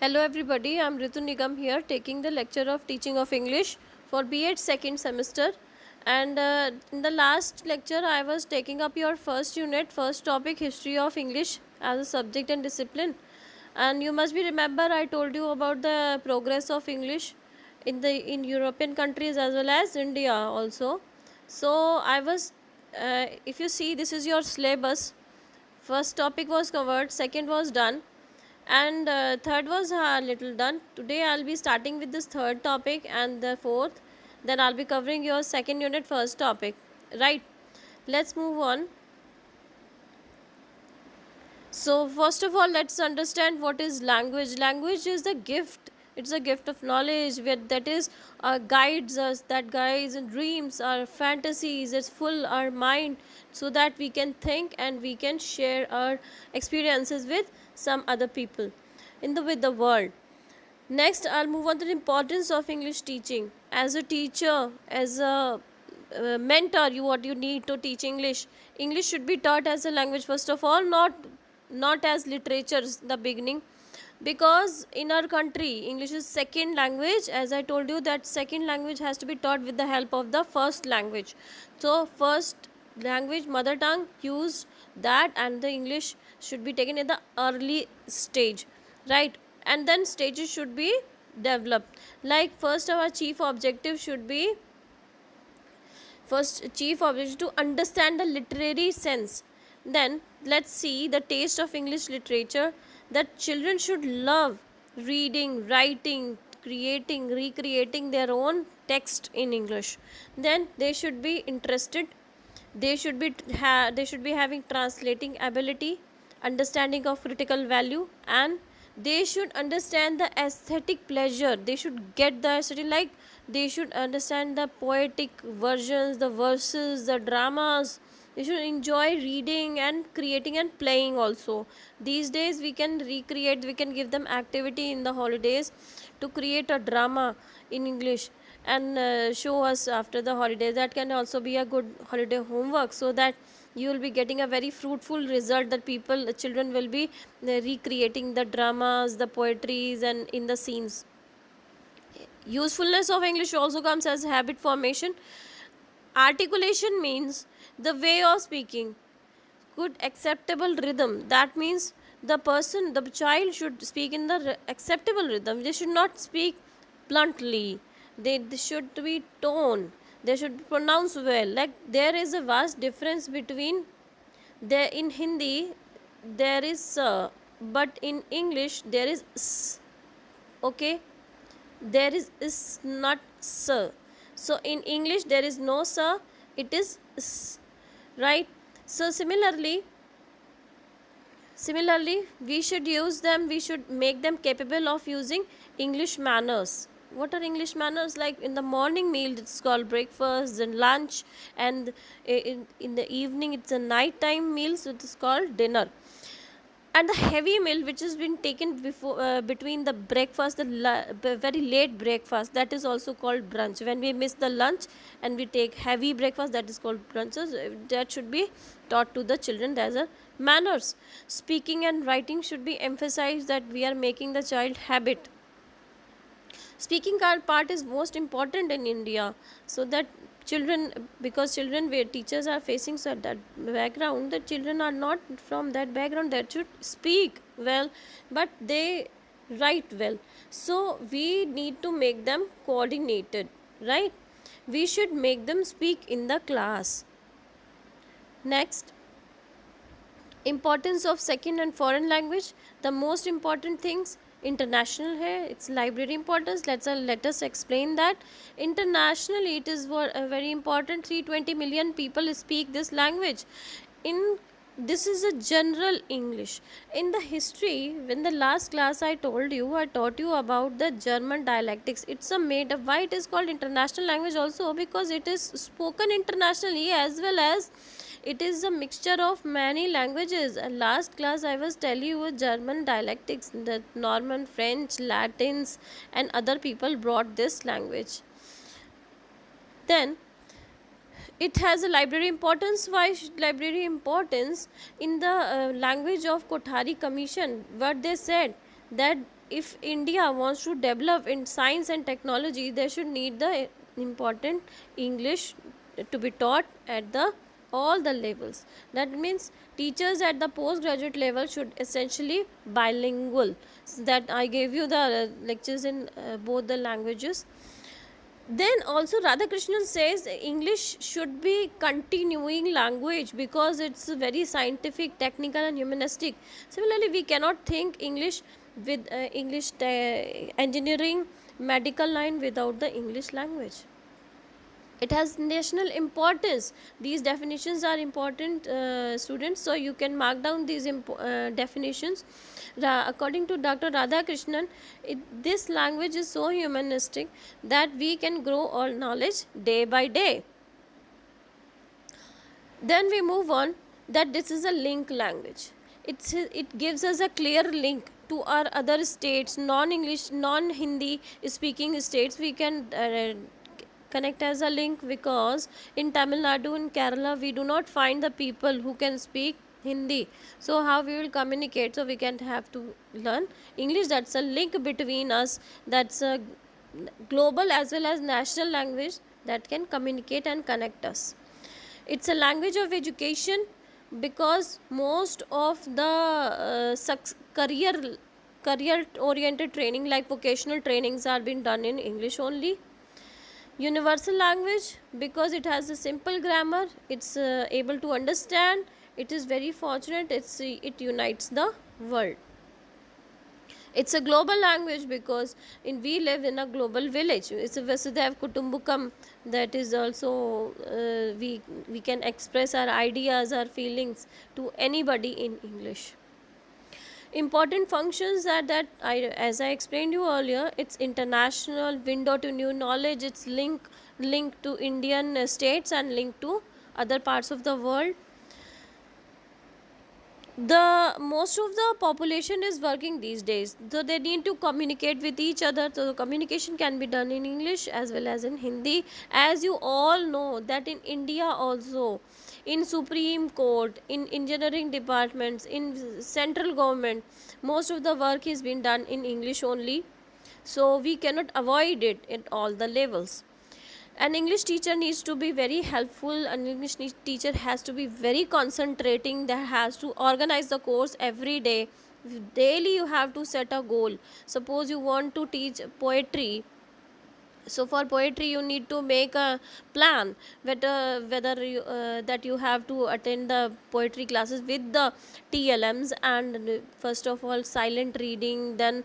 Hello everybody, I am Ritu Nigam here taking the lecture of teaching of English for B.Ed second semester, and in the last lecture I was taking up your first unit, first topic, history of English as a subject and discipline. And you must be remember I told you about the progress of English in European countries as well as India also. So I was if you see, this is your syllabus. First topic was covered, second was done, and third was a little done. Today I'll be starting with this third topic and the fourth, then I'll be covering your second unit first topic, right? Let's move on. So first of all, let's understand what is language. Language is the gift. It's a gift of knowledge that is guides us, that guides and dreams, our fantasies. It's full our mind so that we can think and we can share our experiences with some other people in the with the world. Next, I'll move on to the importance of English teaching. As a teacher, as a mentor, what you need to teach English. English should be taught as a language first of all, not as literature in the beginning, because in our country English is second language. As I told you, that second language has to be taught with the help of the first language. So first language, mother tongue, use that, and the English should be taken in the early stage, right? And then stages should be developed. Like first, our chief objective should be to understand the literary sense. Then let's see the taste of English literature, that children should love reading, writing, creating, recreating their own text in English. Then they should be interested, they should be having translating ability, understanding of critical value, and they should understand the aesthetic pleasure. They should get the aesthetic, like they should understand the poetic versions, the verses, the dramas. They should enjoy reading and creating and playing also. These days we can recreate, we can give them activity in the holidays to create a drama in English and show us after the holidays. That can also be a good holiday homework, so that you will be getting a very fruitful result, that children will be recreating the dramas, the poetries, and in the scenes. Usefulness of English also comes as habit formation. Articulation means the way of speaking, good acceptable rhythm. That means the child should speak in the acceptable rhythm. They should not speak bluntly. They should be tone. They should pronounce well. Like there is a vast difference between there in Hindi there is but in English there is s. Okay, there is not sir. So in English there is no sir, it is s, right? So similarly we should use them, we should make them capable of using English manners. What are English manners? Like in the morning meal it's called breakfast, then lunch, and in the evening it's a nighttime meal, so it is called dinner. And the heavy meal which has been taken before between the breakfast, very late breakfast, that is also called brunch. When we miss the lunch and we take heavy breakfast, that is called brunch. So that should be taught to the children as a manners. Speaking and writing should be emphasized, that we are making the child habit. Speaking part is most important in India, so that children, because children where teachers are facing so that background, the children are not from that background that should speak well, but they write well. So we need to make them coordinated, right? We should make them speak in the class. Next, importance of second and foreign language. The most important things, international है, its library importance. Let us explain that. Internationally it is very important. 320 million people speak this language. In this is a general English. In the history, when the last class I taught you about the German dialectics. It's a made up. Why it is called international language also? Because it is spoken internationally, as well as it is a mixture of many languages. Last class I was telling you German dialectics, the Norman, French, Latins, and other people brought this language. Then it has a library importance. Why library importance? In the language of Kothari Commission, what they said, that if India wants to develop in science and technology, they should need the important English to be taught at the all the levels. That means teachers at the postgraduate level should essentially bilingual. So that I gave you the lectures in both the languages. Then also Radhakrishnan says English should be continuing language because it's very scientific, technical and humanistic. Similarly, we cannot think English with English engineering, medical line without the English language. It has national importance. These definitions are important, students, so you can mark down these definitions. According to Dr. Radhakrishnan, this language is so humanistic that we can grow all knowledge day by day. Then we move on that this is a link language. It gives us a clear link to our other states, non-English, non-Hindi speaking states. We can connect as a link because in Tamil Nadu and Kerala we do not find the people who can speak Hindi. So how we will communicate? So we can have to learn English. That's a link between us. That's a global as well as national language that can communicate and connect us. It's a language of education because most of the career oriented training like vocational trainings are being done in English only. Universal language because it has a simple grammar, it's able to understand, it is very fortunate, it unites the world. It's a global language because we live in a global village. It's a Vasudhaiva Kutumbakam. That is also we can express our ideas, our feelings to anybody in English. Important functions are that as I explained you earlier, it's international window to new knowledge. It's link to Indian states and link to other parts of the world. The most of the population is working these days, so they need to communicate with each other, so the communication can be done in English as well as in Hindi. As you all know that in India also, in Supreme Court, in engineering departments, in central government, most of the work is being done in English only, so we cannot avoid it at all the levels. An English teacher needs to be very helpful. An English teacher has to be very concentrating, that has to organize the course every day. Daily you have to set a goal. Suppose you want to teach poetry, so for poetry you need to make a plan whether you, that you have to attend the poetry classes with the TLMs, and first of all silent reading, then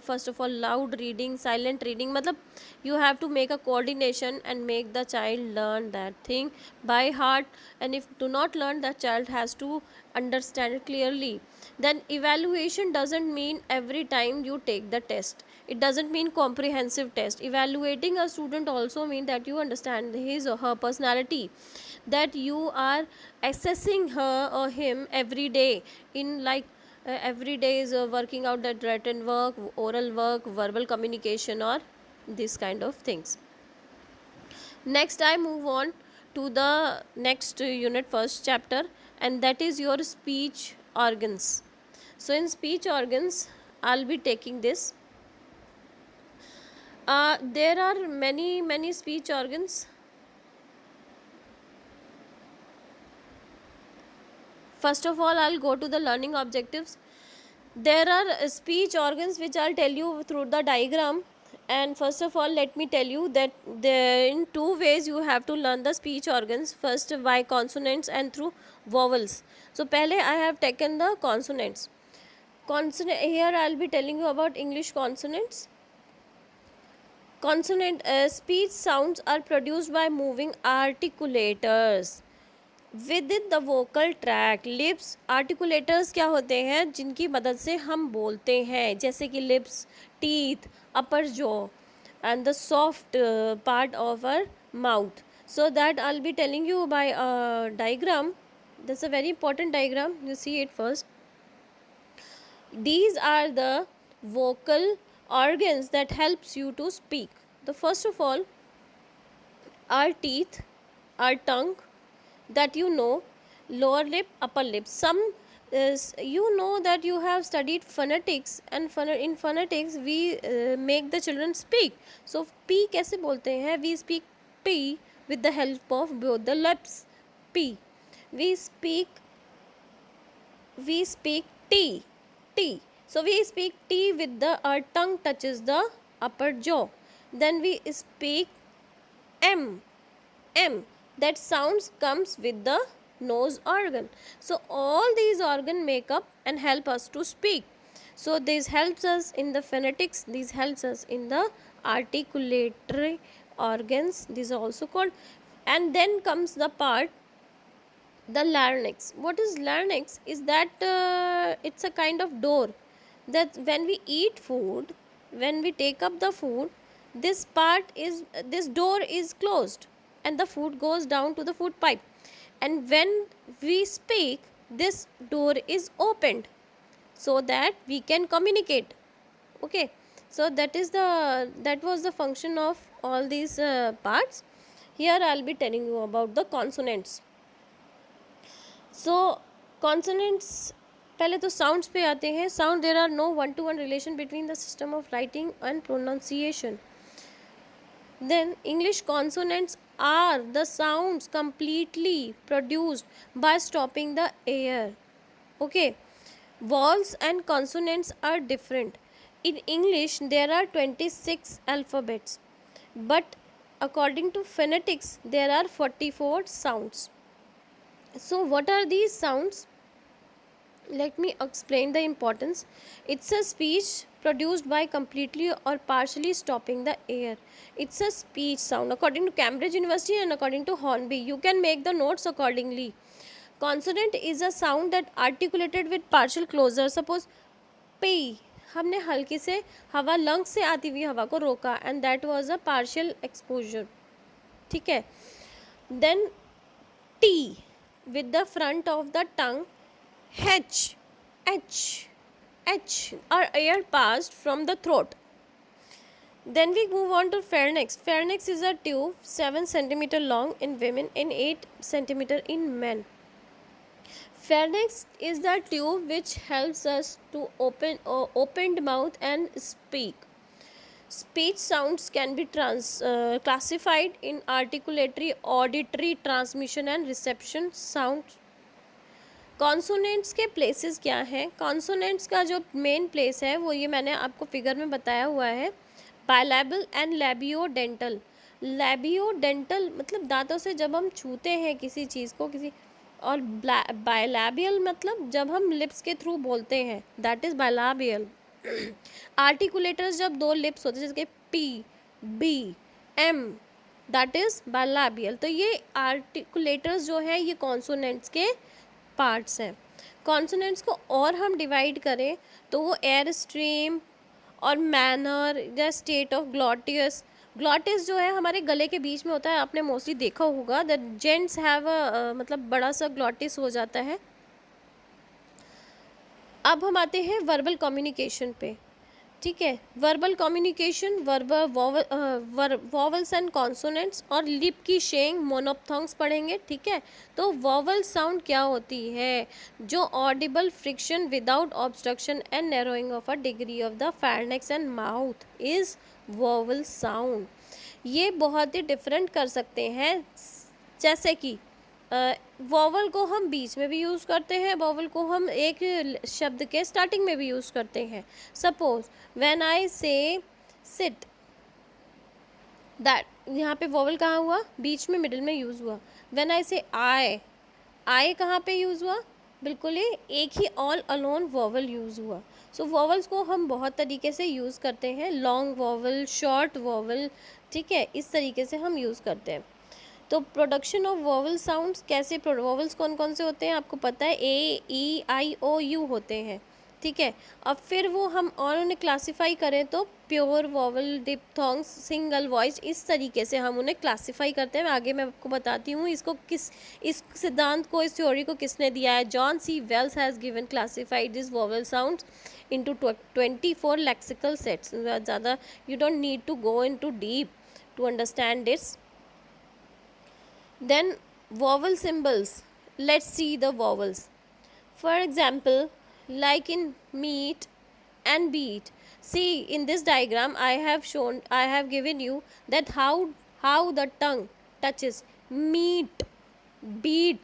first of all loud reading, silent reading, matlab you have to make a coordination and make the child learn that thing by heart. And if do not learn, the child has to understand it clearly. Then evaluation doesn't mean every time you take the test, it doesn't mean comprehensive test. Evaluating a student also mean that you understand his or her personality, that you are assessing her or him every day in like every day is working out that written work, oral work, verbal communication, or this kind of things. Next I move on to the next unit, first chapter, and that is your speech organs. So in speech organs I'll be taking this. There are many speech organs. First of all, I'll go to the learning objectives. There are speech organs which I'll tell you through the diagram. And first of all, let me tell you that in two ways you have to learn the speech organs. First by consonants and through vowels. So pehle I have taken the consonants. Here I'll be telling you about English consonants. Consonant speech sounds are produced by moving articulators within the vocal tract. Lips articulators क्या होते हैं जिनकी मदद से हम बोलते हैं, जैसे कि lips, teeth, upper jaw and the soft part of our mouth. So that I'll be telling you by a diagram. That's a very important diagram. You see it first. These are the vocal organs that helps you to speak. The first of all, our teeth, our tongue, that you know, lower lip, upper lip. Some is, you know that you have studied phonetics, and in phonetics we make the children speak. So p कैसे बोलते हैं? We speak p with the help of both the lips. P. We speak t. T. So we speak t with the, our tongue touches the upper jaw. Then we speak m. M. That sounds comes with the nose organ. So all these organ make up and help us to speak. So this helps us in the phonetics, this helps us in the articulatory organs, these are also called. And then comes the part, the larynx. What is larynx? Is that it's a kind of door that when we eat food, when we take up the food, this part is, this door is closed and the food goes down to the food pipe, and when we speak, this door is opened so that we can communicate. Okay, so that was the function of all these parts. Here I'll be telling you about the consonants. So consonants, पहले तो sounds पे आते हैं. Sound, there are no one to one relation between the system of writing and pronunciation. Then English consonants are the sounds completely produced by stopping the air. Okay, vowels and consonants are different. In English there are 26 alphabets, but according to phonetics there are 44 sounds. So what are these sounds? Let me explain the importance. It's a speech produced by completely or partially stopping the air. It's a speech sound according to Cambridge University and according to Hornby. You can make the notes accordingly. Consonant is a sound that articulated with partial closure. Suppose P, हमने हल्की से हवा, lung से आती हुई हवा को रोका, and that was a partial exposure. ठीक है. Then T, with the front of the tongue, H, or air passed from the throat. Then we move on to pharynx. Pharynx is a tube 7 cm long in women and 8 cm in men. Pharynx is the tube which helps us to opened mouth and speak. Speech sounds can be classified in articulatory, auditory, transmission and reception sound. Consonants के places क्या हैं? Consonants का जो main place है वो ये मैंने आपको फिगर में बताया हुआ है. बायलैबियल एंड लैबियोडेंटल. लैबियोडेंटल मतलब दांतों से जब हम छूते हैं किसी चीज़ को, किसी, और बायलैबियल मतलब जब हम लिप्स के थ्रू बोलते हैं, दैट इज़ बायलैबियल. आर्टिकुलेटर्स जब दो लिप्स होते हैं जैसे P, B, M, that is bilabial. तो ये आर्टिकुलेटर्स जो है ये कॉन्सोनेंट्स के पार्ट्स हैं. कॉन्सोनेंट्स को और हम डिवाइड करें तो वो एयर स्ट्रीम और मैनर या स्टेट ऑफ ग्लॉटियस. ग्लॉटिस जो है हमारे गले के बीच में होता है, आपने मोस्टली देखा होगा दैट जेंट्स हैव मतलब बड़ा सा ग्लॉटिस हो जाता है. अब हम आते हैं वर्बल कम्युनिकेशन पे. ठीक है, verbal communication, vowels and consonants और लिप की शेइंग, मोनोप्थोंग्स पढ़ेंगे. ठीक है, तो वॉवल साउंड क्या होती है? जो audible friction without obstruction and narrowing of a degree of the pharynx and mouth is vowel sound. ये बहुत ही डिफरेंट कर सकते हैं. जैसे कि वॉवल को हम बीच में भी यूज़ करते हैं, वॉवल को हम एक शब्द के स्टार्टिंग में भी यूज़ करते हैं. सपोज व्हेन आई से सिट, दैट, यहाँ पे वॉवल कहाँ हुआ? बीच में, मिडिल में यूज़ हुआ. व्हेन आई से आई कहाँ पे यूज़ हुआ? बिल्कुल ही एक ही ऑल अलोन वॉवल यूज़ हुआ. सो वॉवल्स को हम बहुत तरीके से यूज़ करते हैं. लॉन्ग वॉवल, शॉर्ट वॉवल, ठीक है, इस तरीके से हम यूज़ करते हैं. तो प्रोडक्शन ऑफ वॉवल साउंड्स कैसे, वॉवल्स कौन कौन से होते हैं आपको पता है? ए, ई, आई, ओ, यू होते हैं. ठीक है, अब फिर वो हम और उन्हें क्लासीफाई करें तो pure vowel, diphthongs, single voice, इस तरीके से हम उन्हें क्लासीफाई करते हैं. आगे मैं आपको बताती हूँ इसको इस सिद्धांत को, इस थ्योरी को किसने दिया है. John C Wells has given classified this vowel sounds into 24 lexical sets. ज़्यादा you don't need to go into deep to understand this. Then vowel symbols. Let's see the vowels. For example, like in meet and beat. See, in this diagram I have given you that how the tongue touches meet, beat.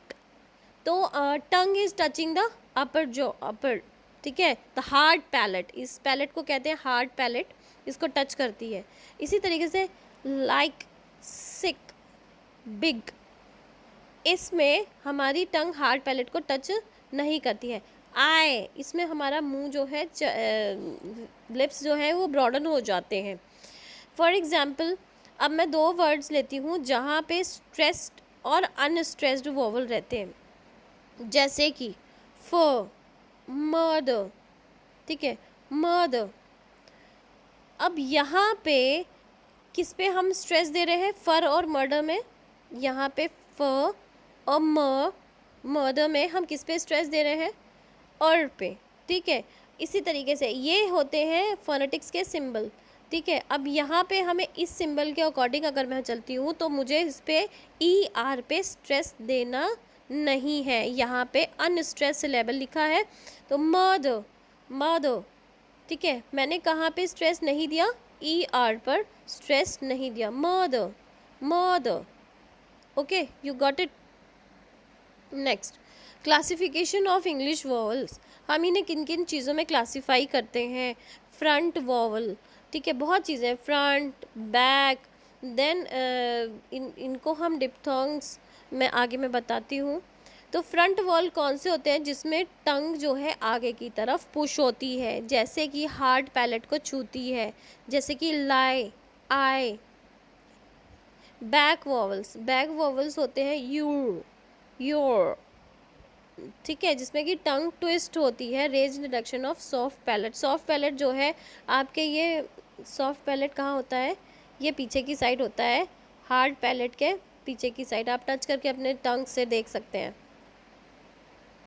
तो tongue is touching the upper जो अपर, ठीक है, the hard palate, इस palette को कहते हैं hard palate, इसको touch करती है। इसी तरीके से लाइक, सिक, बिग, इसमें हमारी टंग हार्ड पैलेट को टच नहीं करती है। आई, इसमें हमारा मुंह जो है लिप्स जो है वो ब्रॉडन हो जाते हैं। फॉर एग्जाम्पल, अब मैं दो वर्ड्स लेती हूँ जहाँ पे स्ट्रेस्ड और अनस्ट्रेस्ड वोवल रहते हैं, जैसे कि फ, मर्डर, ठीक है, मर्डर। अब यहाँ पे किस पे हम स्ट्रेस दे रहे हैं, फर और मर्डर में? यहाँ पे फ और मर्डर में हम किस पे स्ट्रेस दे रहे हैं, और पे, ठीक है। इसी तरीके से ये होते हैं फोनेटिक्स के सिंबल, ठीक है। अब यहाँ पे हमें इस सिंबल के अकॉर्डिंग अगर मैं चलती हूँ तो मुझे इस पे ई आर पे स्ट्रेस देना नहीं है। यहाँ पे अनस्ट्रेस सिलेबल लिखा है, तो मर्डर, मर्डर, ठीक है। मैंने कहाँ पे स्ट्रेस नहीं दिया, ई आर पर स्ट्रेस नहीं दिया, murder, murder. Okay, you got it. Next, classification of English vowels. हम इन्हें किन किन चीज़ों में क्लासीफाई करते हैं? फ्रंट वॉवल, ठीक है, बहुत चीज़ें, फ्रंट, बैक, देन इनको हम डिप्थोंग्स में आगे मैं बताती हूँ। तो फ्रंट वॉल कौन से होते हैं? जिसमें टंग जो है आगे की तरफ पुश होती है, जैसे कि हार्ड पैलेट को छूती है, जैसे कि लाई, आई। बैक वॉवल्स होते हैं यू, योर, ठीक है, जिसमें कि टंग ट्विस्ट होती है, raise reduction of soft palate. Soft palate जो है आपके, ये सॉफ्ट पैलेट कहाँ होता है? ये पीछे की साइड होता है, हार्ड पैलेट के पीछे की साइड। आप टच करके अपने टंग से देख सकते हैं।